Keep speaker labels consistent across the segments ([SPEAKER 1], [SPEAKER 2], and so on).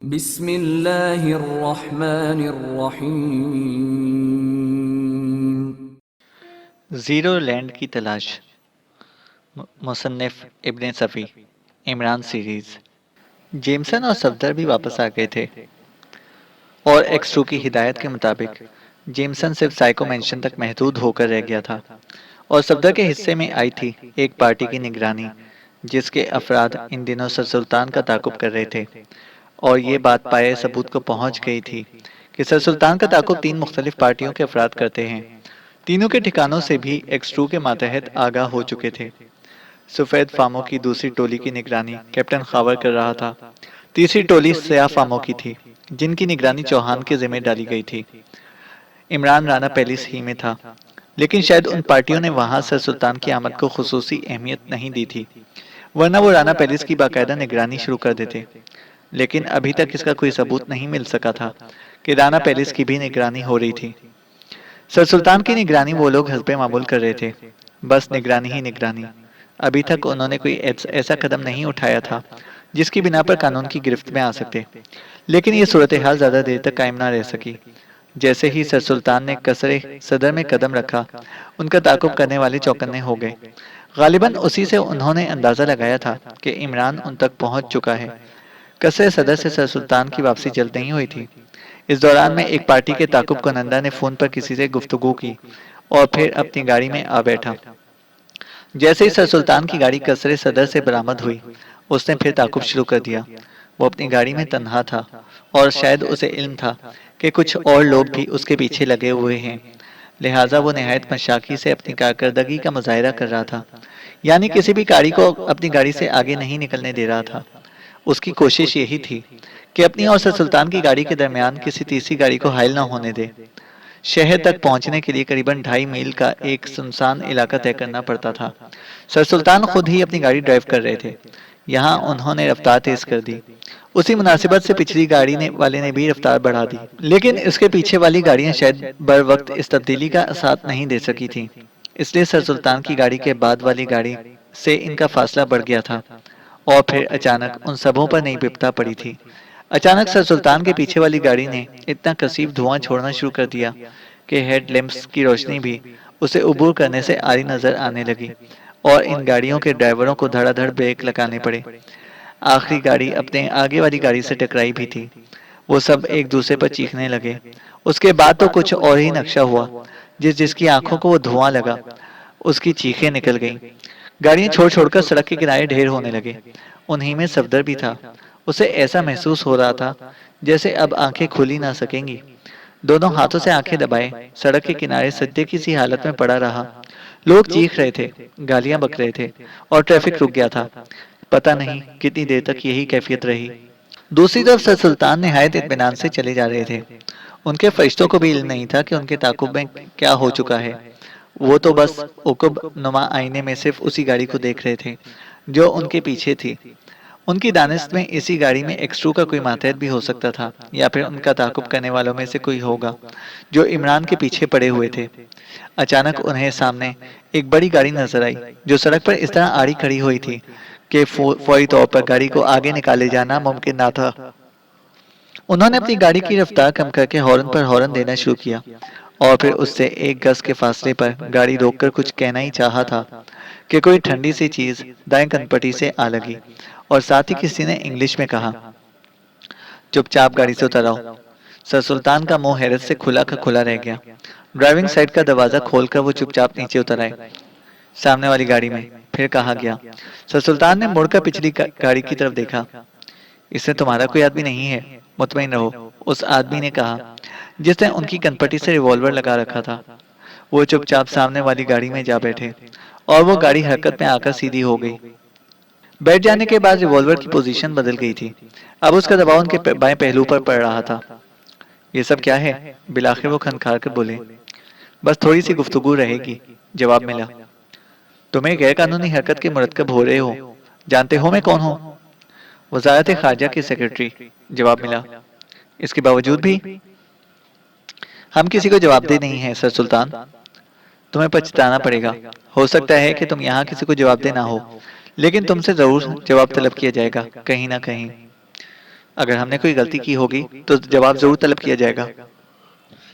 [SPEAKER 1] बिस्मिल्लाहिर्रहमानिर्रहीम।
[SPEAKER 2] Zero land की तलाश। मुसन्निफ इब्ने सफ़ी। इमरान सीरीज़। जेमसन और सफदर भी वापस आ गए थे और एक्स2 की हिदायत के मुताबिक जेमसन सिर्फ साइको मेंशन तक महदूद होकर रह गया था और सफदर के हिस्से में आई थी एक पार्टी की निगरानी जिसके अफराद इन दिनों सर सुल्तान का ताकुब कर रहे थे। और ये बात पाए सबूत को पहुंच गई थी कि सर सुल्तान का ताकुब 3 मुख्तलिफ पार्टियों के अफराद करते हैं। तीनों के ठिकानों से भी एक्स2 के मातहत आगाह हो चुके थे। सफ़ेद फामों की दूसरी टोली की निगरानी कैप्टन खावर कर रहा था। तीसरी टोली स्याह फामों की थी जिनकी निगरानी चौहान के जिम्मे डाली गई थी। इमरान राना पेलिस ही में था, लेकिन शायद उन पार्टियों ने वहां सर सुल्तान की आमद को खुसूसी अहमियत नहीं दी थी, वरना वो राना पेलिस की बाकायदा निगरानी शुरू कर देते। लेकिन अभी तक इसका कोई सबूत नहीं मिल सका था कि राना पेलिस की भी निगरानी हो रही थी। सर सुल्तान की निगरानी वो लोग हस्बे मामूल कर रहे थे, बस निगरानी ही निगरानी। अभी तक उन्होंने कोई ऐसा कदम नहीं उठाया था जिसकी बिना पर कानून की गिरफ्त में आ सकते। लेकिन ये सूरत हाल ज्यादा देर तक कायम ना रह सकी। जैसे ही सर सुल्तान ने कसरे सदर में कदम रखा, उनका ताकुब करने वाले चौकन्ने हो गए। गालिबन उसी से उन्होंने अंदाजा लगाया था कि इमरान उन तक पहुंच चुका है। कसरे सदर से सर सुल्तान की वापसी जल्द नहीं हुई थी। इस दौरान में एक पार्टी के ताकुब कुनंदा ने फोन पर किसी से गुफ्तगू की और फिर अपनी गाड़ी में आ बैठा। जैसे ही सर सुल्तान की गाड़ी कसरे सदर से बरामद हुई, उसने फिर ताकुब शुरू कर दिया। वो अपनी गाड़ी में तन्हा था और शायद उसे इल्म था कि कुछ और लोग भी उसके पीछे लगे हुए हैं। लिहाजा वो निहायत मशाकी से अपनी कारकर्दगी का मुजाहिरा कर रहा था, यानी किसी भी गाड़ी को अपनी गाड़ी से आगे नहीं निकलने दे रहा था। उसकी कोशिश यही थी कि अपनी और सर सुल्तान की गाड़ी के दरमियान किसी तीसरी गाड़ी को हायल न होने दे। शहर तक पहुंचने के लिए करीबन 2.5 मील का एक सुनसान इलाका तय करना पड़ता था। सर सुल्तान खुद ही अपनी गाड़ी ड्राइव कर रहे थे। यहाँ उन्होंने रफ्तार तेज कर दी। उसी मुनासिबत से पिछली गाड़ी वाले ने भी रफ्तार बढ़ा दी, लेकिन इसके पीछे वाली गाड़ियां शायद बर वक्त इस तब्दीली का साथ नहीं दे सकी थी। इसलिए सर सुल्तान की गाड़ी के बाद वाली गाड़ी से इनका फासला बढ़ गया था और फिर अचानक उन सबों पर नई विपदा पड़ी थी। अचानक सर सुल्तान के पीछे वाली गाड़ी ने इतना कसीफ धुआं छोड़ना शुरू कर दिया कि हेड लैंप्स की रोशनी भी उसे उबूर करने से आरी नजर आने लगी और इन गाड़ियों के ड्राइवरों को धड़ाधड़ ब्रेक लगाने पड़े। आखिरी गाड़ी अपने आगे वाली गाड़ी से टकराई भी थी। वो सब एक दूसरे पर चीखने लगे। उसके बाद तो कुछ और ही नक्शा हुआ। जिसकी आंखों को वो धुआं लगा, उसकी चीखें निकल गईं। गाड़ियां छोड़ छोड़कर सड़क के किनारे ढेर होने लगे। उन्हीं में सफदर भी था। उसे ऐसा महसूस हो रहा था जैसे अब आंखें खुली ना सकेंगी। दोनों हाथों से आंखें दबाए सड़क के किनारे सज्जे की सी हालत में पड़ा रहा। लोग चीख रहे थे, गालियां बक रहे थे और ट्रैफिक रुक गया था। पता नहीं कितनी देर तक यही कैफियत रही। दूसरी तरफ सर सुल्तान निहायत इत्मीनान से चले जा रहे थे। उनके फरिश्तों को भी इल्म नहीं था कि उनके ताकुब में क्या हो चुका है। वो तो बस उकुब नुमा आईने में सिर्फ उसी गाड़ी को देख रहे थे जो उनके पीछे थी। उनकी दानिश में इसी गाड़ी में एक्स2 का कोई मातहत भी हो सकता था, या फिर उनका ताकुब करने वालों में से कोई होगा जो इमरान के पीछे पड़े हुए थे। अचानक उन्हें सामने एक बड़ी गाड़ी नजर आई जो सड़क पर इस तरह आड़ी खड़ी हुई थी कि फौरी तौर पर गाड़ी को आगे निकाले जाना मुमकिन ना था। उन्होंने अपनी गाड़ी की रफ्तार कम करके हॉर्न पर हॉर्न देना शुरू किया और फिर उससे 1 गज के फासले पर गाड़ी रोककर कुछ कहना ही चाहा था कि कोई ठंडी सी चीज दाएं कनपट्टी से आ लगी और साथ ही किसी ने इंग्लिश में कहा, चुपचाप गाड़ी से उतर आओ। सर सुल्तान का मुंह हैरत से खुला का खुला रह गया। ड्राइविंग साइड का दरवाजा खोलकर वो चुपचाप नीचे उतर आए। सामने वाली गाड़ी में फिर कहा गया। सर सुल्तान ने मुड़कर पिछली गाड़ी की तरफ देखा। इससे तुम्हारा कोई आदमी नहीं है, मुतमईन रहो, उस आदमी ने कहा जिसने उनकी कनपट्टी से रिवॉल्वर लगा रखा था। वो चुपचाप सामने वाली गाड़ी में जा बैठे और वो गाड़ी हरकत में आकर सीधी हो गई। बैठ जाने के बाद रिवॉल्वर की पोजीशन बदल गई थी। अब उसका दबाव उनके बाएं पहलू पर पड़ रहा था। ये सब क्या है? बिलाखिर वो खनखार कर बोले। बस थोड़ी सी गुफ्तगू रहेगी, जवाब मिला। तुम्हें गैर कानूनी हरकत के मुरतकब हो रहे हो, जानते हो मैं कौन हूँ? वजारत खारजा की सेक्रेटरी, जवाब मिला। इसके बावजूद भी हम किसी को जवाबदेह नहीं है सर सुल्तान। तुम्हें पछताना पड़ेगा। हो सकता है कि तुम यहाँ किसी को जवाबदेह ना हो, लेकिन तुमसे जरूर जवाब तलब किया जाएगा कहीं ना कहीं। अगर हमने कोई गलती की होगी तो जवाब जरूर तलब किया जाएगा।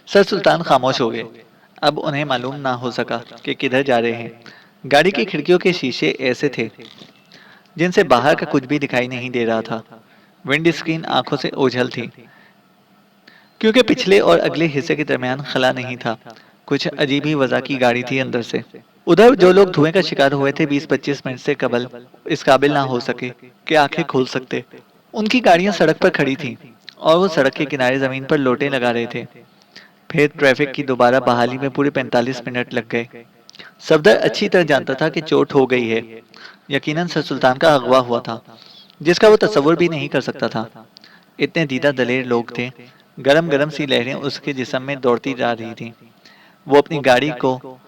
[SPEAKER 2] सर सुल्तान खामोश हो गए। अब उन्हें मालूम ना हो सका कि किधर जा रहे हैं। गाड़ी की खिड़कियों के शीशे ऐसे थे जिनसे बाहर का कुछ भी दिखाई नहीं दे रहा था। विंड स्क्रीन आंखों से ओझल थी क्योंकि पिछले और अगले हिस्से के दरमियान खला नहीं था। कुछ अजीब ही वजह की गाड़ी थी अंदर से। उधर जो लोग धुएं का शिकार हुए थे 20-25 मिनट से कबल इस काबिल ना हो सके कि आंखें खोल सकते। उनकी गाड़ियां सड़क पर खड़ी थीं और वो सड़क के किनारे जमीन पर लोटे लगा रहे थे। फिर ट्रैफिक की दोबारा बहाली में पूरे 45 मिनट लग गए। सफदर अच्छी तरह जानता था कि चोट हो गई है। यकीनन सर सुल्तान का अगवा हुआ था जिसका वो तस्वुर भी नहीं कर सकता था। इतने दीदा दलेर लोग थे। गरम गरम सी लहरें उसके जिस्म में दौड़ती जा रही थीं। वो अपनी गाड़ी को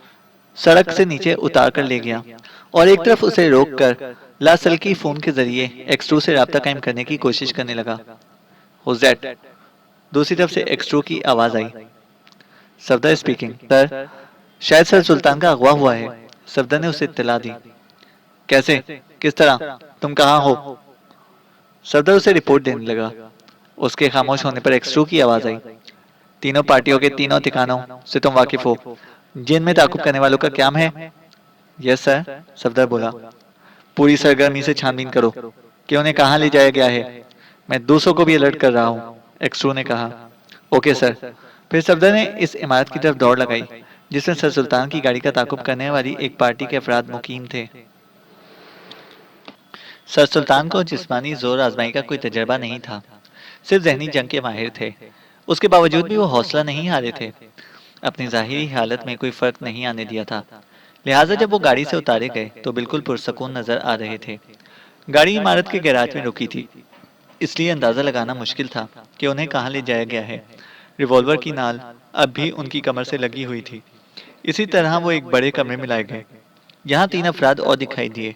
[SPEAKER 2] सड़क से नीचे उतार कर ले गया और एक तरफ उसे रोककर लासल्की फोन के जरिए एक्स2 से राब्ता कायम करने की कोशिश करने लगा। Who's that? दूसरी तरफ से एक्स2 की आवाज आई। सफदर स्पीकिंग। सर, शायद सर सुल्तान का अगवा हुआ है। सफदर ने उसे इत्तला दी। कैसे? किस तरह? तुम कहाँ हो? सफदर उसे रिपोर्ट देने लगा। उसके खामोश होने पर एक्स2 की आवाज आई। तीनों पार्टियों के तीनों ठिकानों से तुम वाकिफ हो। जिनमें ताकुब करने वालों का क्या है? यस सर, सफदर बोला। पूरी सरगर्मी से छानबीन करो कि उन्हें कहाँ ले जाया गया है। मैं दूसरों को भी अलर्ट कर रहा हूँ, एक्सट्रू ने कहा। Okay sir. फिर सफदर ने इस इमारत की तरफ दौड़ लगाई जिसमें सर सुल्तान की गाड़ी का ताकुब करने वाली एक पार्टी के अफराद मुकीम थे। सर सुल्तान को जिस्मानी जोर आजमाई का कोई तजर्बा नहीं था, सिर्फ जहनी जंग के माहिर थे। उसके बावजूद भी वो हौसला नहीं हारे थे। अपनी जाहिरी हालत में कोई फर्क नहीं आने दिया था। लिहाजा जब वो गाड़ी से उतारे गए तो बिल्कुल पुरसकून नजर आ रहे थे। गाड़ी इमारत के गैराज में रुकी थी, इसलिए अंदाजा लगाना मुश्किल था कि उन्हें कहाँ ले जाया गया है। रिवॉल्वर की नाल अब भी उनकी कमर से लगी हुई थी। इसी तरह वो एक बड़े कमरे में लाए गए। यहाँ 3 अफराद और दिखाई दिए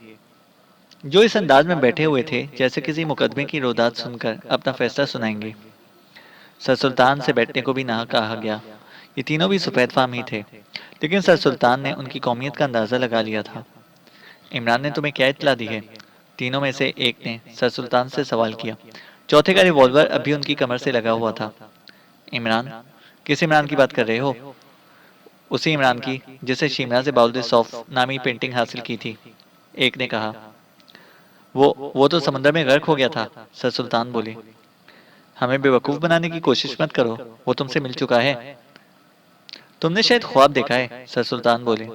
[SPEAKER 2] जो इस अंदाज में बैठे हुए थे जैसे किसी मुकदमे की रोदात सुनकर अपना फैसला सुनाएंगे। सर सुल्तान से बैठने को भी ना कहा गया। ये तीनों भी सफेद फाम ही थे, लेकिन सर सुल्तान ने उनकी कौमियत का अंदाजा लगा लिया था। इमरान ने तुम्हें क्या इत्तला दी है? तीनों में से एक ने सर सुल्तान से सवाल किया। चौथे का रिवॉल्वर अभी उनकी कमर से लगा हुआ था। इमरान? किस इमरान की बात कर रहे हो? उसी इमरान की जिसे शिमला से बाउल सौफ नामी पेंटिंग हासिल की थी, एक ने कहा। वो तो समंदर में गर्क हो गया था, सर सुल्तान बोले। हमें बेवकूफ बनाने की कोशिश मत करो, वो तुमसे मिल चुका है। तुमने शायद ख्वाब देखा है, सर सुल्तान बोले।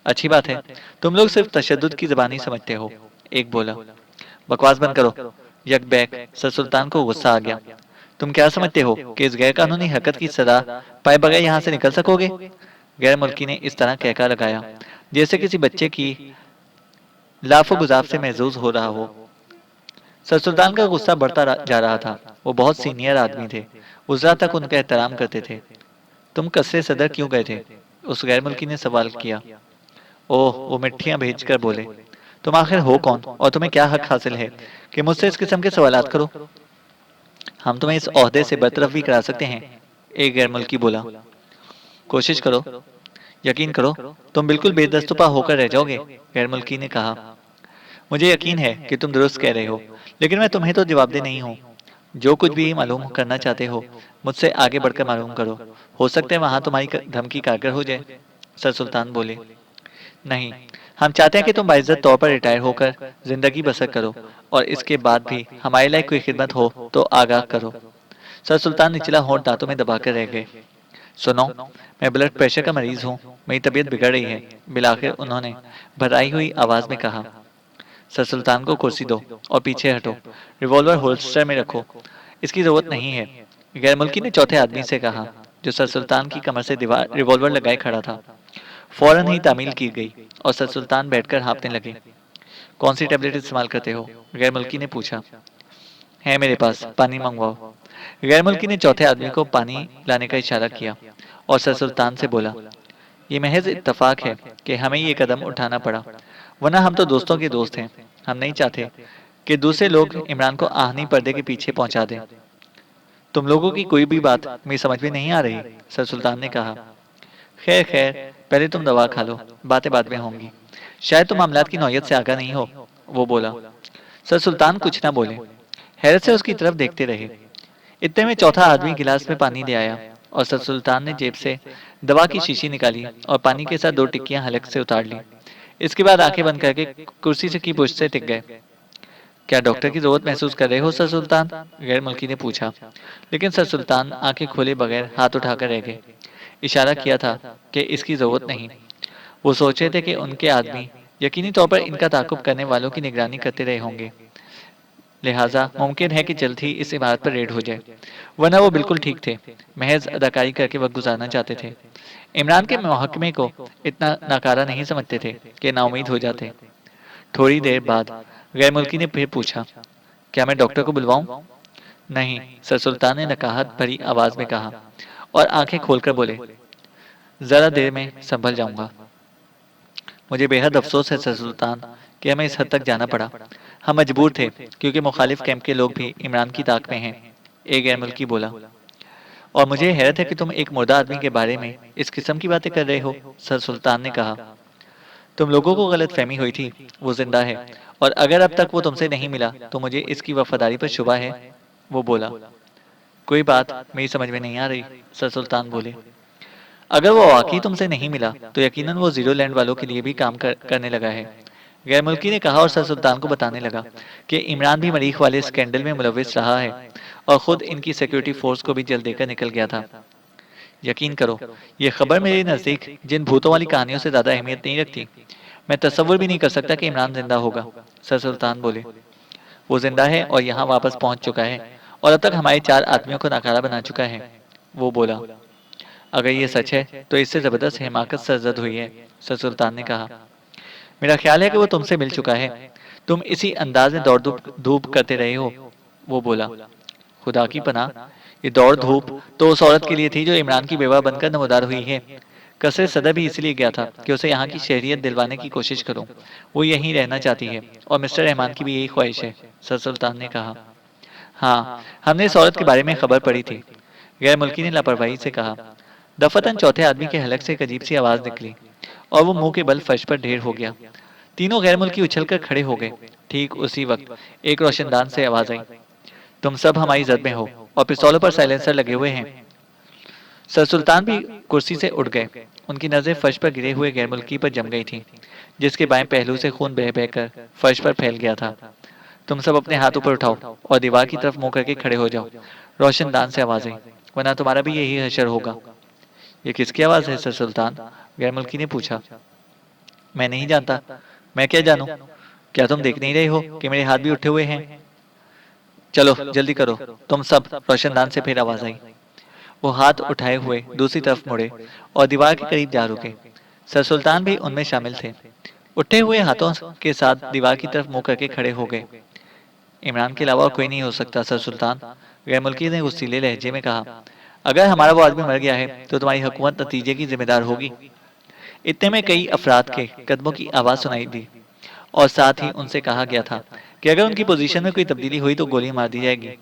[SPEAKER 2] अच्छी बात है, तुम लोग सिर्फ तशद्दुद की जबान ही समझते हो, एक बोला। बकवास बंद करो, यकबैक सर सुल्तान को गुस्सा आ गया। तुम क्या समझते हो कि इस गैर कानूनी हरकत की सजा पाए बगैर यहाँ से निकल सकोगे? गैर मुल्की ने इस तरह कहका लगाया जैसे किसी बच्चे की लाफो गुजाब से महजूज हो रहा हो। सर सुल्तान का गुस्सा बढ़ता जा रहा था। वो बहुत सीनियर आदमी थे, उजरा तक उनका एहतराम करते थे। तुम कसरे सदर क्यों गए थे? उस गैर मुल्की ने सवाल किया। ओह, वो मिट्टियां भेज कर बोले। तुम आखिर हो कौन और तुम्हें क्या हक हासिल है कि मुझसे इस किस्म के सवालात करो? हम तुम्हें इस ओहदे से बरतरफ भी करा सकते हैं, एक गैर मुल्की बोला। कोशिश करो, यकीन करो, तुम बिल्कुल बेदस्तुपा होकर रह जाओगे, गैर मुल्की ने कहा। मुझे यकीन है कि तुम दुरुस्त कह रहे हो, लेकिन मैं तुम्हें तो जवाबदेह नहीं हूँ। जो कुछ भी मालूम करना चाहते हो मुझसे आगे बढ़कर मालूम करो। हो सकता है वहां तुम्हारी धमकी कारगर हो जाए। सर सुल्तान बोले। नहीं, हम चाहते हैं कि तुम बाइज्जत तौर पर रिटायर होकर जिंदगी बसर करो और इसके बाद भी हमारे लायक कोई खिदमत हो तो आगाह करो। सर सुल्तान निचला होंठ दांतों में दबाकर रह गए। सुनो, मैं ब्लड प्रेशर का मरीज हूँ, मेरी तबीयत बिगड़ रही है, बिलाखिर उन्होंने भराई हुई आवाज में कहा। सर सुल्तान को कुर्सी दो और पीछे हटो, रिवॉल्वर होल्स्टर में रखो, इसकी जरूरत नहीं है, गैर मुल्की ने चौथे आदमी से कहा जो सर सुल्तान की कमर से दीवार रिवॉल्वर लगाए खड़ा था। फौरन ही तामील की गई और सर सुल्तान बैठकर हाँफने लगे। कौन सी टेबलेट इस्तेमाल करते हो? गैर मुल्की ने पूछा। है मेरे पास, पानी मंगवाओ। गैर मुल्की ने चौथे आदमी को पानी लाने का इशारा किया और सर सुल्तान से बोला। ये महज इत्तफाक है कि हमें ये कदम उठाना पड़ा, वरना हम तो दोस्तों के दोस्त हैं। हम नहीं चाहते कि दूसरे लोग इमरान को आहनी पर्दे के पीछे पहुंचा दें। तुम लोगों की कोई भी बात मेरी समझ में नहीं आ रही, सर सुल्तान ने कहा। खैर खैर, पहले तुम दवा खा लो, बातें बाद में होंगी। शायद तुम मामलात की नौयत से आगाह नहीं हो, वो बोला। सर सुल्तान कुछ ना बोले। हैरत से उसकी तरफ देखते रहे। इतने में चौथा आदमी गिलास में पानी ले आया और सर सुल्तान ने जेब से दवा की शीशी निकाली और पानी के साथ 2 टिक्कियां हलक से उतार ली। इसके बाद आंखें बंद करके कुर्सी से की पुष्ट से टिक गए। क्या डॉक्टर की जरूरत महसूस कर रहे हो सर सुल्तान? गैर मुल्की ने पूछा। लेकिन सर सुल्तान आंखें खोले बगैर हाथ उठाकर रह गए। इशारा किया था कि इसकी जरूरत नहीं। वो सोच रहे थे कि उनके आदमी यकीनी तौर पर इनका ताकुब करने वालों की निगरानी करते रहे होंगे, लिहाजा मुमकिन है कि जल्द ही इस इमारत पर रेड हो जाए। वरना वो बिल्कुल ठीक थे, महज अदाकारी करके वक्त गुजारना चाहते थे। इमरान के मुहकमे को इतना नाकारा नहीं समझते थे कि नाउमीद हो जाते। थोड़ी देर बाद गैर मुल्की ने फिर पूछा, क्या मैं डॉक्टर को बुलवाऊं? नहीं, सर सुल्तान ने नकाहत भरी आवाज में कहा और आंखें खोलकर बोले, जरा देर में संभल जाऊंगा। मुझे बेहद अफसोस है सर सुल्तान कि हमें इस हद तक जाना पड़ा। हम मजबूर थे क्योंकि मुखालिफ कैंप के लोग भी इमरान की ताक में हैं, एक गैर मुल्की बोला। और मुझे हैरत है कि तुम एक मुर्दा आदमी के बारे में इस किस्म की बातें कर रहे हो, सर सुल्तान ने कहा। तुम लोगों को गलत फहमी हुई थी, वो जिंदा है और अगर अब तक वो तुमसे नहीं मिला तो मुझे इसकी वफादारी पर शुबा है, वो बोला। कोई बात मेरी समझ में नहीं आ रही, सर सुल्तान बोले। अगर वो वाकई तुमसे नहीं मिला तो यकीनन वो जीरो लैंड वालों के लिए भी काम करने लगा है, गैर मुल्की ने कहा और सर सुल्तान को बताने लगा कि इमरान भी मरीख वाले स्कैंडल में मुलविस रहा है और खुद इनकी सिक्योरिटी फोर्स को भी जल देकर निकल गया था। यकीन करो, ये खबर मेरे नज़दीक जिन भूतों वाली कहानियों से ज़्यादा अहमियत नहीं रखती। मैं तस्वुर भी नहीं कर सकता कि इमरान जिंदा होगा, सर सुल्तान बोले। वो जिंदा है और यहाँ वापस पहुंच चुका है और अब तक हमारे 4 आदमियों को नाकारा बना चुका है, वो बोला। अगर ये सच है तो इससे जबरदस्त हिमाकत सरजद हुई है, सर सुल्तान ने कहा। मेरा ख्याल है कि वो तुमसे मिल चुका है, तुम इसी अंदाज में दौड़ धूप धूप करते रहे हो, वो बोला। खुदा की पनाह, ये दौड़ धूप तो उस औरत के लिए थी जो इमरान की बेवा बनकर नमोदार हुई है। कसरे सदर भी इसलिए गया था कि उसे यहाँ की शहरियत दिलवाने की कोशिश करूं। वो यहीं रहना चाहती है और मिस्टर रहमान की भी यही ख्वाहिश है, सर सुल्तान ने कहा। हाँ, हमने इस औरत के बारे में खबर पड़ी थी, गैर मुल्की ने लापरवाही से कहा। दफतन चौथे आदमी के हलक से एक अजीब सी आवाज निकली और वो मुंह के बल फर्श पर ढेर हो गया। तीनों गैर मुल्की उछलकर खड़े हो गए। ठीक उसी वक्त एक रोशनदान से आवाज आई, तुम सब हमारी जद में हो और पिस्तौलों पर साइलेंसर लगे हुए हैं। सर सुल्तान भी कुर्सी से उठ गए। उनकी नजरें फर्श पर गिरे हुए गैर मुल्की पर जम गई थीं, जिसके बाएं पहलू से खून बह बहकर फर्श पर फैल गया था। तुम सब अपने हाथ ऊपर उठाओ और दीवार की तरफ मुंह करके खड़े हो जाओ, रोशनदान से आवाज आई, वरना तुम्हारा भी यही हशर होगा। ये किसकी आवाज है सर सुल्तान? गैर मुल्की ने पूछा। मैं नहीं जानता, मैं क्या जानूं? क्या तुम देख नहीं रहे हो कि मेरे हाथ भी उठे हुए हैं? चलो जल्दी करो, तुम सब, रोशनदान से फिर आवाज आई। वो हाथ उठाए हुए दूसरी तरफ मुड़े और दीवार के करीब जा रुके। सर सुल्तान भी उनमें शामिल थे। उठे हुए हाथों के साथ दीवार की तरफ मुंह करके खड़े हो गए। इमरान के अलावा कोई नहीं हो सकता सर सुल्तान, गैर मुल्की ने गुस्सीले लहजे में कहा। अगर हमारा वो आदमी मर गया है तो तुम्हारी हुकूमत नतीजे की जिम्मेदार होगी। इतने में कई अफराद के कदमों की आवाज सुनाई दी और साथ ही उनसे कहा गया था कि अगर उनकी पोजीशन में कोई तब्दीली हुई तो गोली मार दी जाएगी।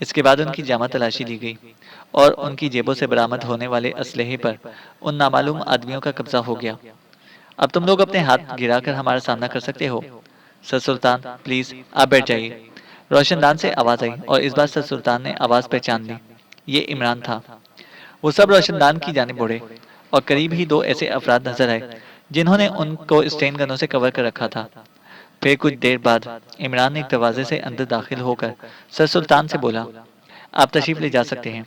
[SPEAKER 2] इसके बाद उनकी जामा तलाशी ली गई और उनकी जेबों से बरामद होने वाले असलहे पर उन नामालूम आदमियों का कब्जा हो गया। अब तुम लोग अपने हाथ गिराकर हमारा सामना कर सकते हो। सर सुल्तान प्लीज आप बैठ जाइए, रोशनदान से आवाज आई और इस बार सर सुल्तान ने आवाज पहचान ली। ये इमरान था। वो सब रोशनदान की जानिब बढ़े और करीब ही 2 ऐसे अफराद नजर आए जिन्होंने उनको स्टेन गनों से कवर कर रखा था। फिर कुछ देर बाद इमरान ने एक दरवाजे से अंदर दाखिल होकर सर सुल्तान से बोला, आप तशरीफ ले जा सकते हैं।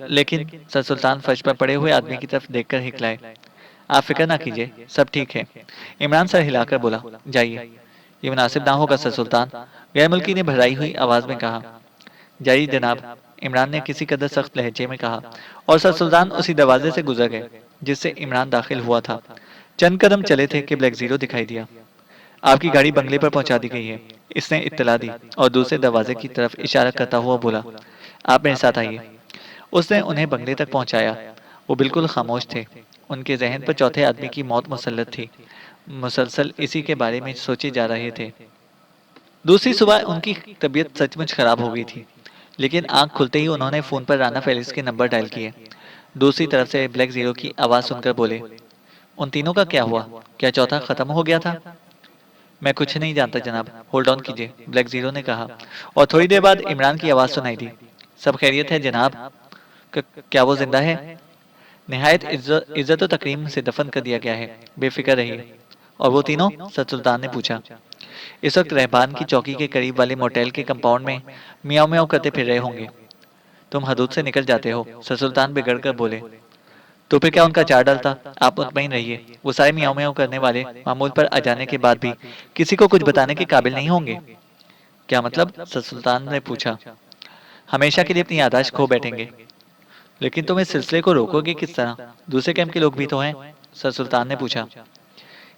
[SPEAKER 2] लेकिन सर सुल्तान फर्श पर पड़े हुए आदमी की तरफ देखकर हिकलाए। आप फिक्र ना कीजिए, सब ठीक है, इमरान सर हिलाकर बोला। जाइए। ये मुनासिब ना होगा सर सुल्तान, गैर मुल्की ने भराई हुई आवाज में कहा। जाइए जनाब, इमरान ने किसी कदर सख्त लहजे में कहा और सर सुल्तान उसी दरवाजे से गुजर गए जिससे इमरान दाखिल हुआ था। चंद कदम चले थे कि ब्लैक जीरो दिखाई दिया। आपकी गाड़ी बंगले पर पहुंचा दी गई है, इसने इत्तला दी और दूसरे दरवाजे की तरफ इशारा करता हुआ बोला, आप मेरे साथ आइए। उसने उन्हें बंगले तक पहुंचाया। वो बिल्कुल खामोश थे। उनके जहन पर चौथे आदमी की मौत मुसल्लत थी। मुसलसल इसी के बारे में सोचे जा रहे थे। दूसरी सुबह उनकी तबीयत सचमुच खराब हो गई थी, लेकिन आंख खुलते ही उन्होंने फोन पर राना फेलिक्स के नंबर डायल किए। दूसरी तरफ से ब्लैक जीरो की आवाज सुनकर बोले, उन तीनों का क्या हुआ? क्या चौथा खत्म हो गया था? मैं कुछ नहीं जानता जनाब, होल्ड ऑन कीजिए, ब्लैक जीरो ने कहा। और थोड़ी देर बाद इमरान की आवाज़ सुनाई दी। सब खैरियत है जनाब? क्या वो जिंदा है? निहायत इज्जत और तकरीम से दफन कर दिया गया है, बेफिक्र रहिए। और वो तीनों? सर सुल्तान ने पूछा। इस वक्त रहबान की चौकी के करीब वाले मोटेल के कंपाउंड में मियाँ मियाँ करते फिर रहे होंगे। तुम हदूद से निकल जाते हो, सर सुल्तान बिगड़ कर बोले। तो फिर क्या उनका चार डलता? आप मुतमईन रहिए, वो सारे मियाँ मियाँ करने वाले मामूल पर आ जाने के बाद भी किसी को कुछ बताने के काबिल नहीं होंगे। क्या मतलब? सर सुल्तान ने पूछा। हमेशा के लिए अपनी यादाश्त खो बैठेंगे। लेकिन तुम इस सिलसिले को रोकोगे किस तरह? दूसरे कैंप के लोग भी तो हैं, सर सुल्तान ने पूछा।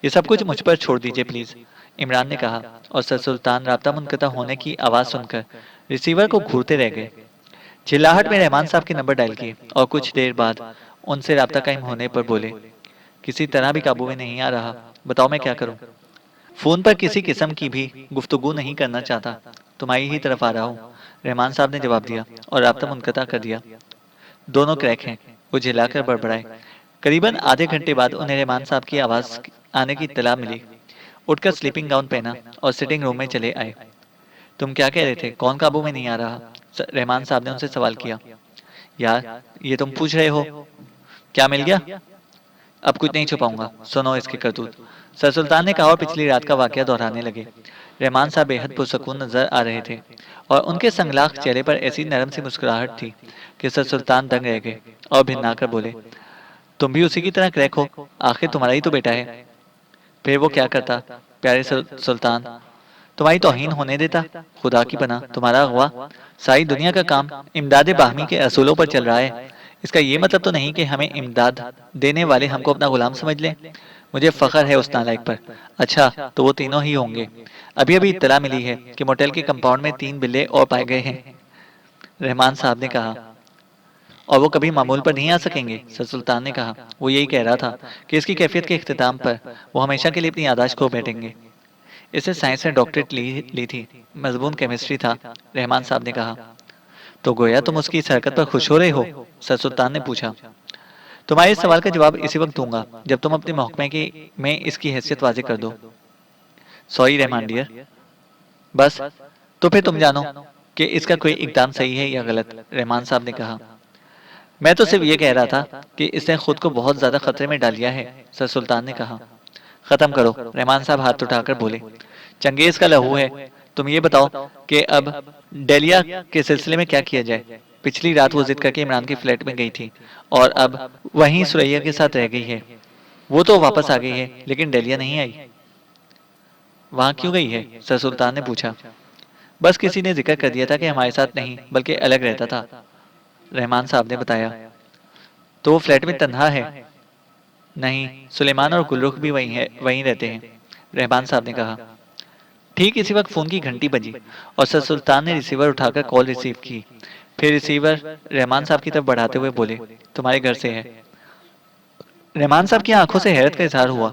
[SPEAKER 2] ये सब कुछ मुझ पर छोड़ दीजिए प्लीज, इमरान ने कहा। और सर सुल्तान राब्ता मुनक़ता होने की आवाज़ सुनकर रिसीवर को घूरते रह गए। चिल्लाहट में रहमान साहब के नंबर डायल किए और कुछ देर बाद उनसे राब्ता कायम होने पर बोले, किसी तरह भी काबू में नहीं आ रहा, बताओ मैं क्या करूं? फोन पर किसी किस्म की भी गुफ्तगू नहीं करना चाहता, तुम्हारी ही तरफ आ रहा हूँ, रहमान साहब ने जवाब दिया और राब्ता मुनक़ता कर दिया। दोनों क्रैक हैं, वो झिलाकर बड़बड़ाए। करीबन आधे घंटे बाद उन्हें रहमान साहब की आवाज़ आने की इत्तला मिली। उठकर स्लीपिंग गाउन पहना और सिटिंग रूम में चले आए। तुम क्या कह रहे थे, कौन काबू में नहीं आ रहा? रहमान साहब ने उनसे सवाल किया। यार, ये तुम पूछ रहे हो? क्या मिल गया? अब कुछ नहीं छुपाऊंगा, सुनो इसके करतूत, सर सुल्तान ने कहा और पिछली रात का वाकया दोहराने लगे। रहमान साहब बेहद पुरसकून नजर आ रहे थे और उनके संगलाख चेहरे पर ऐसी नरम सी मुस्कुराहट थी कि सर सुल्तान दंग रह गए और भिन्नाकर बोले, तुम भी उसी की तरह क्रैक हो, आखिर तुम्हारा ही तो बेटा है। फिर वो क्या करता, प्यारे सुल्तान? तुम्हारी तौहीन होने देता? खुदा की पनाह, तुम्हारा अगवा, सारी दुनिया का काम इमदाद बाहमी के असूलों पर चल रहा है। इसका ये मतलब तो नहीं कि हमें इमदाद देने वाले हमको अपना गुलाम समझ लें। मुझे फख्र है उस नालायक पर। अच्छा, तो वो तीनों ही होंगे। अभी अभी इत्तला मिली है कि मोटेल के कंपाउंड में 3 बिल्ले और पाए गए हैं, रहमान साहब ने कहा। और वो कभी मामूल पर नहीं आ सकेंगे, सर सुल्तान ने कहा। वो यही कह रहा था कि इसकी कैफियत के इख्तिताम पर वो हमेशा के लिए अपनी यादाश्त खो बैठेंगे। इसे साइंस ने डॉक्टरेट ली थी, मजबून केमिस्ट्री था, रहमान साहब ने कहा। तो गोया तुम उसकी इस हरकत पर खुश हो रहे हो, सर सुल्तान ने पूछा। तुम्हारे इस सवाल का जवाब इसी वक्त दूंगा जब तुम अपने महकमे की में इसकी हैसियत वाजे कर दो। Sorry Rahman dear. बस, तो फिर तुम जानो कि इसका कोई इकदाम सही है या गलत, रहमान साहब ने कहा। मैं तो सिर्फ ये कह रहा था कि इसने खुद को बहुत ज्यादा खतरे में डाल लिया है, सर सुल्तान ने कहा। खत्म करो, रहमान साहब हाथ उठाकर बोले। चंगेज का लहू है। तुम ये बताओ कि अब डेलिया के सिलसिले में क्या किया जाए? पिछली रात वो जिद करके इमरान की फ्लैट में गई थी और अब वहीं सुरैया के साथ रह गई है। वो तो वापस आ गई है, लेकिन डेलिया नहीं आई। वहां क्यों गई है, सर सुल्तान ने पूछा। बस किसी ने जिक्र कर दिया था कि हमारे साथ नहीं बल्कि अलग रहता था, रहमान साहब ने बताया। तो वो फ्लैट में तन्हा है? नहीं, सुलेमान और गुलरुख भी वहीं रहते हैं, रहमान साहब ने कहा। ठीक इसी वक्त फोन की घंटी बजी और सर सुल्तान ने रिसीवर उठाकर कॉल रिसीव की। फिर रिसीवर रहमान साहब की तरफ बढ़ाते हुए बोले, तुम्हारे घर से है। रहमान साहब की आंखों से हैरत का इजहार हुआ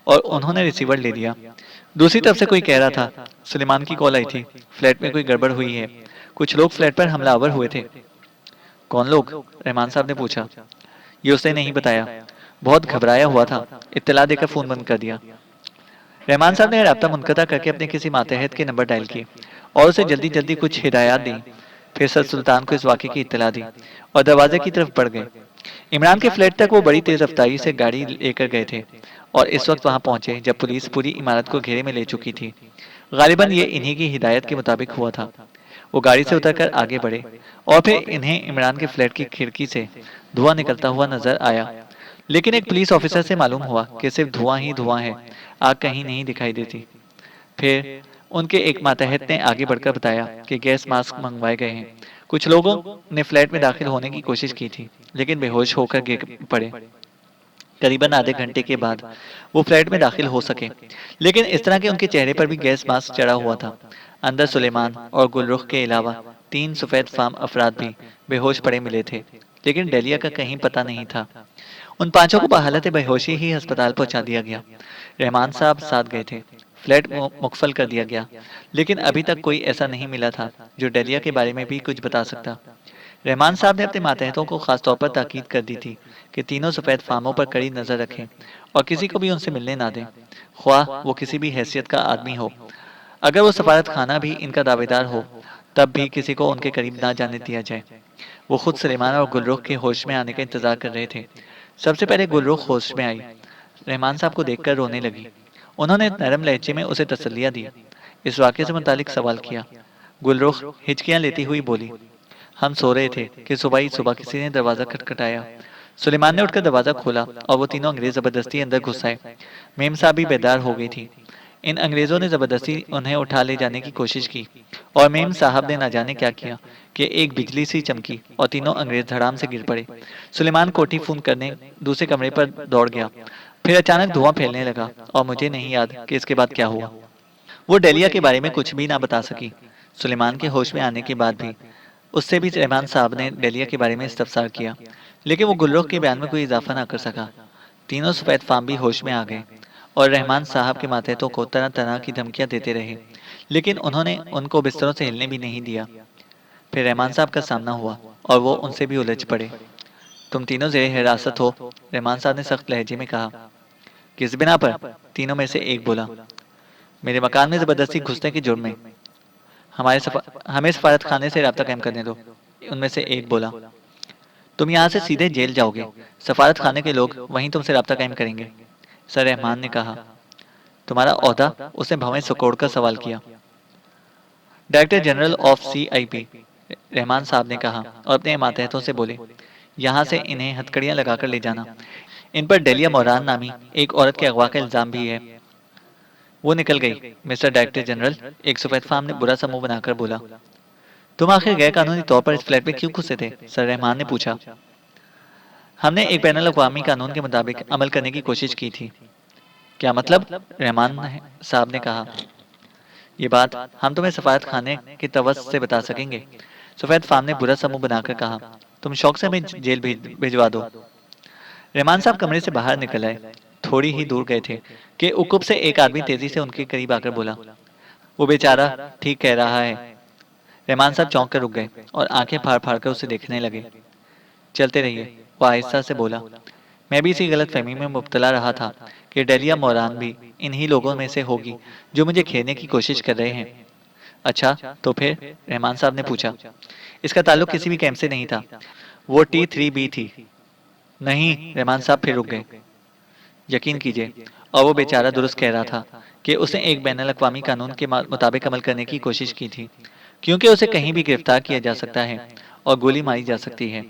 [SPEAKER 2] और उन्होंने रिसीवर ले लिया। दूसरी तरफ से कोई कह रहा था, सुलेमान की कॉल आई थी, फ्लैट में कोई गड़बड़ हुई है, कुछ लोग फ्लैट पर हमलावर हुए थे। कौन लोग, रहमान साहब ने पूछा। ये उसने नहीं बताया, बहुत घबराया हुआ था, इत्तला देकर फोन बंद कर दिया। रहमान साहब ने राब्ता मुनक़ता करके अपने किसी मातहत के नंबर डायल किए और उसे जल्दी जल्दी कुछ हिदायत दी। फिर सर सुल्तान को इस वाक़े की इत्तला दी और दरवाजे की तरफ बढ़ गए। इमरान के फ्लैट तक वो बड़ी तेज रफ्तारी से गाड़ी लेकर गए थे और इस वक्त वहां पहुंचे जब पुलिस पूरी इमारत को घेरे में ले चुकी थी। गालिबन ये इन्हीं की हिदायत के मुताबिक हुआ था। वो गाड़ी से उतरकर आगे बढ़े और फिर इन्हें इमरान के फ्लैट की खिड़की से धुआं निकलता हुआ नजर आया। लेकिन एक पुलिस ऑफिसर से मालूम हुआ कि सिर्फ धुआं ही धुआं है, आग कहीं नहीं दिखाई देती। फिर उनके एक मातहत ने आगे बढ़कर बताया कि गैस मास्क मंगवाए गए हैं। कुछ लोगों ने फ्लैट में दाखिल होने की कोशिश की थी, लेकिन बेहोश होकर गिर पड़े। करीबन आधे घंटे के बाद वो फ्लैट में दाखिल हो सके, लेकिन इस तरह के उनके चेहरे पर भी गैस मास्क चढ़ा हुआ था। अंदर सुलेमान और गुलरुख के अलावा 3 सफेद फार्म अफराद भी बेहोश पड़े मिले थे, लेकिन डेलिया का कहीं पता नहीं था। उन पांचों को बहालत बेहोशी ही अस्पताल पहुंचा दिया गया। रहमान साहब साथ गए थे। फ्लैट मुकफल कर दिया गया, लेकिन अभी तक कोई ऐसा नहीं मिला था जो डलिया के बारे में भी कुछ बता सकता। रहमान साहब ने अपने मातहतों को खासतौर पर ताकीद कर दी थी कि तीनों सफ़ेद फार्मों पर कड़ी नज़र रखें और किसी को भी उनसे मिलने ना दें, ख्वाह वो किसी भी हैसियत का आदमी हो। अगर वो सफारत खाना भी इनका दावेदार हो, तब भी किसी को उनके करीब ना जाने दिया जाए। वो खुद सुलेमान और गुलरुख के होश में आने का इंतजार कर रहे थे। सबसे पहले गुलरुख होश में आई। रहमान साहब को देखकर रोने लगी। उन्होंने नरम लहजे में उसे तसल्लियां दी। इस वाक़ये से मुतालिक सवाल किया। गुलरुख हिचकियां लेती हुई बोली, हम सो रहे थे कि सुबह ही सुबह किसी ने दरवाज़ा खटखटाया। सुलेमान ने उठकर दरवाज़ा खोला और वो तीनों अंग्रेज ज़बरदस्ती अंदर घुस आए। मेम साहब भी बेदार हो गई थी। इन अंग्रेज़ों ने ज़बरदस्ती उन्हें उठा ले जाने की कोशिश की और मेम साहब ने ना जाने क्या किया कि एक बिजली सी चमकी और तीनों अंग्रेज धड़ाम से गिर पड़े। सुलेमान कोठी फोन करने दूसरे कमरे पर दौड़ गया। फिर अचानक धुआं फैलने लगा और मुझे नहीं याद कि इसके बाद क्या हुआ। वो डेलिया के बारे में कुछ भी ना बता सकी। सुलेमान के होश में आने के बाद भी उससे भी रहमान साहब ने डेलिया के बारे में इस्तफसार किया, लेकिन वो गुलरुख के बयान में कोई इजाफा ना कर सका। तीनों सफ़ेद फार्म भी होश में आ गए और रहमान साहब के मातहतों को तरह तरह की धमकियां देते रहे, लेकिन उन्होंने उनको बिस्तरों से हिलने भी नहीं दिया। फिर रहमान साहब का सामना हुआ और वो उनसे भी उलझ पड़े। तुम तीनों जेर हिरासत हो, रहमान साहब ने सख्त लहजे में कहा। किस बिना पर? तीनों में से एक बोला। मेरे मकान में जबरदस्ती घुसने के जुर्म में। हमें सफारत खाने से रब्ता कायम करने दो, उनमें से एक बोला। तुम यहाँ से सीधे जेल जाओगे, सफारत खाने के लोग वहीं तुमसे रब्ता कायम करेंगे, सर रहमान ने कहा। तुम्हारा ओहदा? उसने भवें सुकोड़ कर सवाल किया। Director general of CIP, Rahman साहब ने कहा और अपने मातहतों से बोले, यहाँ से इन्हें हथकड़ियाँ लगाकर ले जाना। इन पर डेलिया मोरान नामी एक औरत के अगवा का इल्ज़ाम भी है। वो निकल गई। मिस्टर डायरेक्टर जनरल, एक सफेद फार्म ने बुरा सा मुंह बनाकर बोला। तुम आखिर गैर कानूनी तौर पर इस फ्लैट में क्यों घुसे थे? सर रहमान ने पूछा। हमने एक बैनुल अक़वामी कानून के मुताबिक अमल करने की कोशिश की थी। क्या मतलब? साहब ने कहा। ये बात हम तुम्हें सफारत खाने के तवस से बता सकेंगे। सफेद फार्म ने बुरा सा मुंह बनाकर कहा। तुम शौक से हमें जेल भिजवा दो। रहमान साहब कमरे से बाहर निकल आए। थोड़ी ही दूर गए थे कि उकुब से एक आदमी तेजी से उनके करीब आकर बोला, वो बेचारा ठीक कह रहा है। रहमान साहब चौंक कर रुक गए और आंखें फाड़ फाड़ कर उसे देखने लगे। चलते रहिए, वो आहिस्ता से बोला। मैं भी इसी गलत फहमी में मुब्तला रहा था कि डेलिया मोरान भी इन्हीं लोगों में से होगी जो मुझे घेरने की कोशिश कर रहे हैं। अच्छा, तो फिर? रहमान साहब ने पूछा। इसका ताल्लुक किसी भी कैंप से नहीं था। वो T3B थी। नहीं, रहमान साहब फिर रुक गए। यकीन कीजिए, और वो बेचारा दुरुस्त कह रहा था कि उसने एक बैनुल अक़वामी कानून के मुताबिक अमल करने की कोशिश की थी, क्योंकि उसे कहीं भी गिरफ्तार किया जा सकता है और गोली मारी जा सकती है।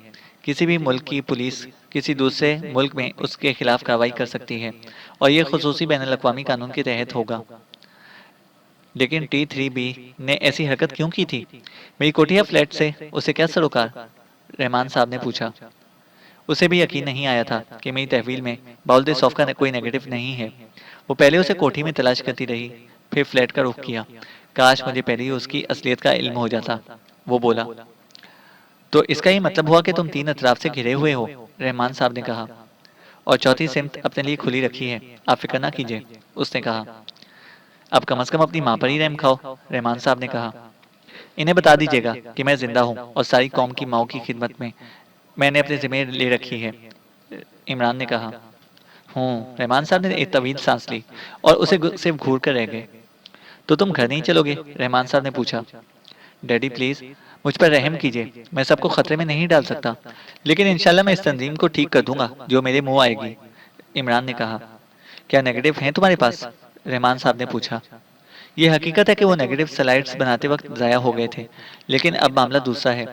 [SPEAKER 2] किसी भी मुल्क की पुलिस किसी दूसरे मुल्क में उसके खिलाफ कार्रवाई कर सकती है और ये खुसूसी बैनुल अक़वामी कानून के तहत होगा। लेकिन T3B ने ऐसी हरकत क्यों की थी? मेरी कोठिया फ्लैट से उसे क्या सरोकार? रहमान साहब ने पूछा। उसे भी यकीन नहीं आया था कि मेरी तहवील में बाउल्दे सौफ का कोई नेगेटिव नहीं है। वो पहले उसे कोठी में तलाश करती रही, फिर फ्लैट का रुख किया। काश मुझे पहले ही उसकी असलियत का इल्म हो जाता, वो बोला। तो इसका ये मतलब हुआ कि तुम तीन अतराफ से घिरे हुए हो, रहमान साहब ने कहा, और चौथी सिमत अपने लिए खुली रखी है। आप फिक्र ना कीजिए, उसने कहा। अब कम से कम अपनी माँ पर ही रहम खाओ, रहमान साहब ने कहा। इन्हें बता दीजिएगा कि मैं जिंदा हूँ और सारी कौम की माओ की खिदमत में मैंने अपनी जिम्मे ले रखी है, इमरान ने कहा। रहमान साहब ने एक तवील सांस ली और उसे सिर्फ घूर कर रह गए। तो तुम घर नहीं चलोगे? रहमान साहब ने पूछा। डैडी प्लीज मुझ पर रहम कीजिए, मैं सबको खतरे में नहीं डाल सकता, लेकिन इंशाल्लाह मैं इस तंजीम को ठीक कर दूंगा जो मेरे मुंह आएगी, इमरान ने कहा। क्या नेगेटिव हैं तुम्हारे पास? रहमान साहब ने पूछा। ये हकीकत है कि वो नेगेटिव स्लाइड्स बनाते वक्त ज़ाया हो गए थे, लेकिन अब मामला दूसरा है।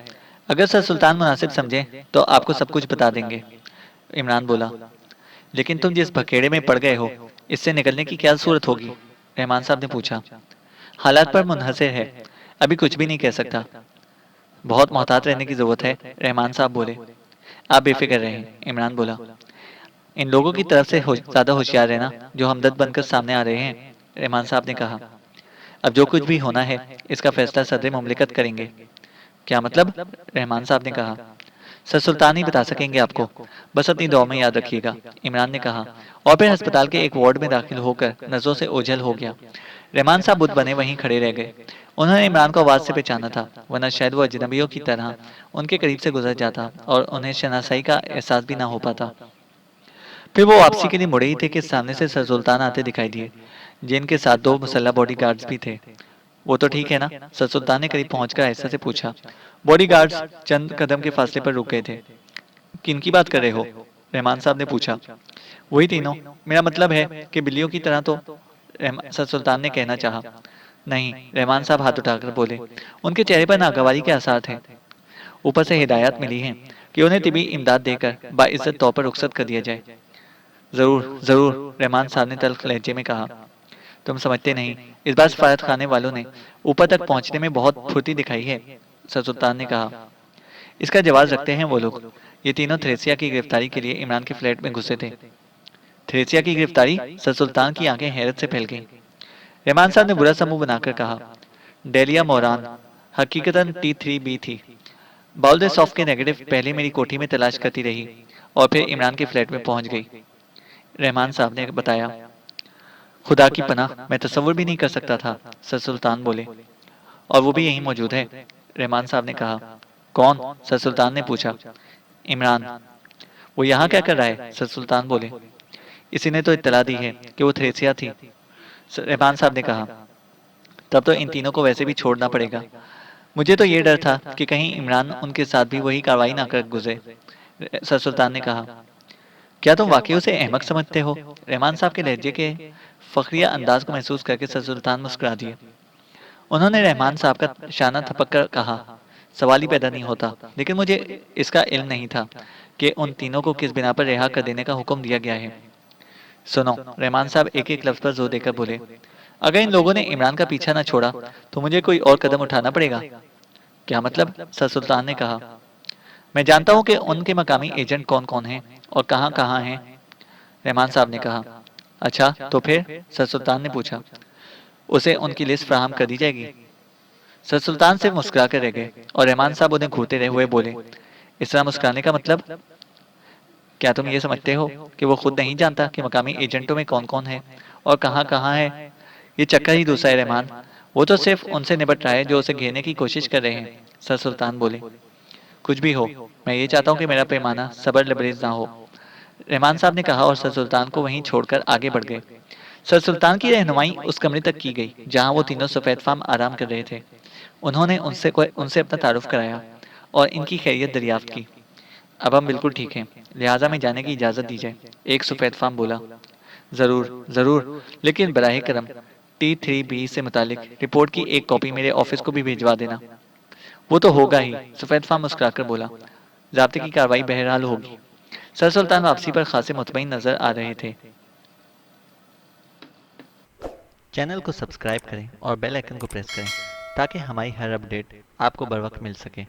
[SPEAKER 2] अगर सर सुल्तान मुनासिब समझे तो आपको सब कुछ बता देंगे, इमरान बोला। लेकिन तुम जिस भकेड़े में पड़ गए हो, इससे निकलने की क्या सूरत होगी? रहमान साहब ने पूछा। हालात पर मुनहसर है, अभी कुछ भी नहीं कह सकता। बहुत मोहतात रहने की जरूरत है, रहमान साहब बोले। आप बेफिक्र रहें, इमरान बोला। इन लोगों की तरफ से ज्यादा होशियार रहना जो हमदर्द बनकर सामने आ रहे हैं, रहमान साहब ने कहा। अब जो कुछ भी होना है इसका फैसला सदर मुमलिकत करेंगे। क्या मतलब? रहमान साहब ने कहा। सर सुल्तान ही बता सकेंगे आपको, बस अपनी दुआ में याद रखिएगा, इमरान ने कहा और फिर अस्पताल के एक वार्ड में दाखिल होकर नजरों से ओझल हो गया। रहमान साहब बुत बने वहीं खड़े रह गए। उन्होंने इमरान को आवाज से पहचाना था, वरना शायद वो अजनबियों की तरह उनके करीब से गुजर जाता और उन्हें शनासाई का एहसास भी ना हो पाता। फिर वो वापसी के लिए मुड़े ही थे कि सामने से सर सुल्तान आते दिखाई दिए, जिनके साथ दो मुसल्ला बॉडीगार्ड्स भी थे। वो तो ठीक है ना? सर सुल्तान ने करीब पहुंचकर आहिस्ता से पूछा। बॉडीगार्ड्स चंद कदम के फासले पर रुक गए थे। किनकी बात कर रहे हो? रहमान साहब ने पूछा। वही तीनों। मेरा मतलब है कि बिल्लियों की तरह तो, सर सुल्तान ने कहना चाहा। नहीं, रहमान साहब हाथ उठाकर बोले। उनके चेहरे पर नागवारी के आसार थे। ऊपर से हिदायत मिली है कि उन्हें तिबी इमदाद देकर बाइज्जत तौर पर रुखसत कर दिया जाए। जरूर जरूर, रहमान साहब ने तल्ख लहजे में कहा। तुम समझते नहीं, इस बार सफारत खाने वालों ने ऊपर तक पहुंचने में बहुत फुर्ती दिखाई है, सर सुल्तान ने कहा। इसका जवाब रखते हैं वो लोग। ये तीनों थ्रेसिया की गिरफ्तारी के लिए इमरान के फ्लैट में घुसे थे। थ्रेसिया की गिरफ्तारी? सर सुल्तान की आंखें हैरत से फैल गईं। रहमान साहब ने बुरा समूह बनाकर कहा। डेलिया मोरान हकीकतन T3B थी। बाउल्देसॉफ के नेगेटिव पहले मेरी कोठी में तलाश करती रही और फिर इमरान के फ्लैट में पहुंच गई, रहमान साहब ने बताया। खुदा की पनाह, मैं तसव्वुर भी नहीं कर सकता था, सर सुल्तान बोले। और वो भी यहीं मौजूद है, रहमान साहब ने कहा। कौन? सर सुल्तान ने पूछा। इमरान। वो यहाँ क्या कर रहा है? सर सुल्तान बोले। इसी ने तो इत्तला दी है कि वो थ्रेसिया थी, रहमान साहब ने कहा। तब तो इन तीनों को वैसे भी छोड़ना पड़ेगा। मुझे तो ये डर था कि कहीं इमरान उनके साथ भी वही कार्रवाई ना कर गुजरे, सर सुल्तान ने कहा। क्या तुम वाकई उसे अहमक समझते हो? रहमान साहब के लहजे के फखरिया अंदाज को महसूस करके सर सुल्तान मुस्कुरा दिए। उन्होंने रहमान साहब का शाना थपक कर कहा। सवाल ही पैदा नहीं होता, लेकिन मुझे इसका इल्म नहीं था कि उन तीनों को किस बिना पर रिहा कर देने का हुक्म दिया गया है। सुनो, रहमान साहब एक एक लफ्ज पर जोर देकर बोले। अगर इन लोगों ने इमरान का पीछा न छोड़ा तो मुझे कोई और कदम उठाना पड़ेगा। क्या मतलब? सर सुल्तान ने कहा। मैं जानता हूँ कि उनके मकामी एजेंट कौन कौन हैं और कहाँ कहाँ हैं, रहमान साहब ने कहा। अच्छा, तो फिर? सर सुल्तान ने पूछा। उसे उनकी लिस्ट फराहम कर दी जाएगी। सर सुल्तान सिर्फ मुस्कुरा कर रह गए और रहमान साहब उन्हें घूरते रहे हुए बोले। इस तरह मुस्कुराने का मतलब? क्या तुम ये समझते हो कि वो खुद नहीं जानता कि मकामी एजेंटों में कौन कौन है और कहाँ कहाँ है? ये चक्कर ही दूसरा है रहमान। वो तो सिर्फ उनसे निपट रहा है जो उसे घेरने की कोशिश कर रहे हैं, सर सुल्तान बोले। कुछ भी हो, मैं ये चाहता हूँ कि मेरा पैमाना सबर लबरेज ना हो, रहमान साहब ने कहा और सर सुल्तान को वहीं छोड़कर आगे बढ़ गए। सर सुल्तान की रहनुमाई उस कमरे तक की गई जहां वो तीनों सफेद फार्म आराम कर रहे थे। उन्होंने उनसे अपना तारुफ कराया और इनकी खैरियत दरियाफ्त की। अब हम बिल्कुल ठीक हैं, लिहाजा में जाने की इजाज़त दीजिए, एक सफेद फार्म बोला। ज़रूर ज़रूर, लेकिन बराह करम T3B से मुतालिक रिपोर्ट की एक कॉपी मेरे ऑफिस को भी भिजवा देना। वो तो होगा ही, सफेद फार्म मुस्कुराकर बोला। ज़ाब्ते की कार्रवाई बहरहाल होगी। सर सुल्तान वापसी पर खासे मुतमईन नजर आ रहे थे। चैनल को सब्सक्राइब करें और बेल आइकन को प्रेस करें ताकि हमारी हर अपडेट आपको बर वक्त मिल सके।